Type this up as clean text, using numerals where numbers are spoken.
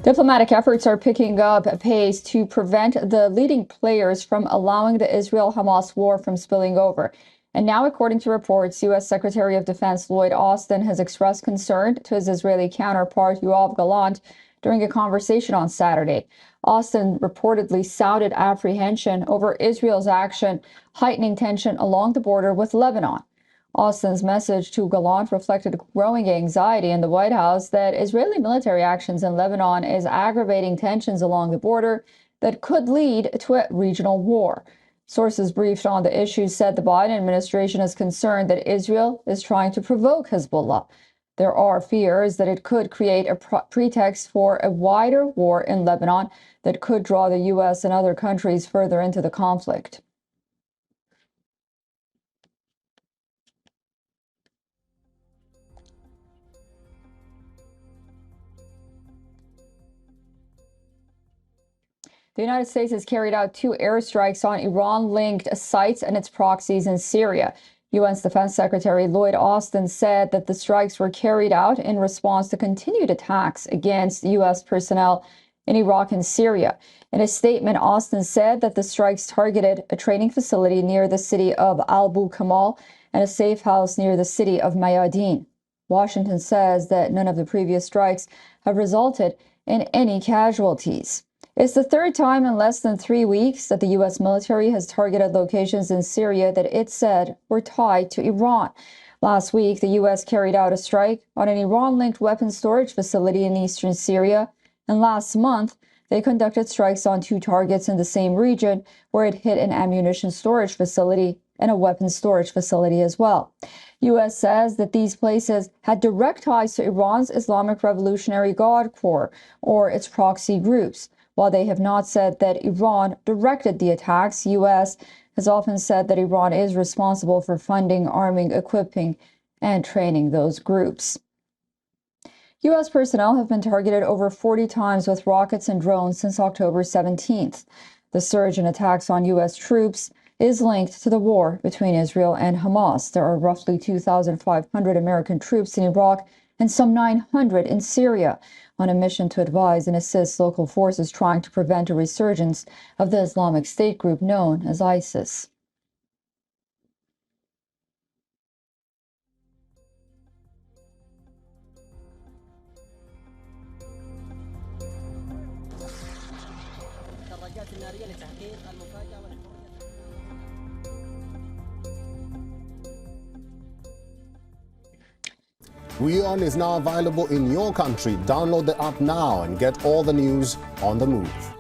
Diplomatic efforts are picking up pace to prevent the leading players from allowing the Israel-Hamas war from spilling over. And now, according to reports, U.S. Secretary of Defense Lloyd Austin has expressed concern to his Israeli counterpart Yoav Gallant during a conversation on Saturday. Austin reportedly sounded apprehension over Israel's action, heightening tension along the border with Lebanon. Austin's message to Gallant reflected growing anxiety in the White House that Israeli military actions in Lebanon is aggravating tensions along the border that could lead to a regional war. Sources briefed on the issue said the Biden administration is concerned that Israel is trying to provoke Hezbollah. There are fears that it could create a pretext for a wider war in Lebanon that could draw the U.S. and other countries further into the conflict. The United States has carried out 2 airstrikes on Iran-linked sites and its proxies in Syria. U.S. Defense Secretary Lloyd Austin said that the strikes were carried out in response to continued attacks against U.S. personnel in Iraq and Syria. In a statement, Austin said that the strikes targeted a training facility near the city of Abu Kamal and a safe house near the city of Mayadeen. Washington says that none of the previous strikes have resulted in any casualties. It's the 3rd time in less than 3 weeks that the U.S. military has targeted locations in Syria that it said were tied to Iran. Last week, the U.S. carried out a strike on an Iran-linked weapons storage facility in eastern Syria, and last month, they conducted strikes on 2 targets in the same region where it hit an ammunition storage facility and a weapons storage facility as well. U.S. says that these places had direct ties to Iran's Islamic Revolutionary Guard Corps or its proxy groups. While they have not said that Iran directed the attacks, U.S. has often said that Iran is responsible for funding, arming, equipping, and training those groups. U.S. personnel have been targeted over 40 times with rockets and drones since October 17th. The surge in attacks on U.S. troops is linked to the war between Israel and Hamas. There are roughly 2,500 American troops in Iraq and some 900 in Syria, on a mission to advise and assist local forces trying to prevent a resurgence of the Islamic State group known as ISIS. WION is now available in your country. Download the app now and get all the news on the move.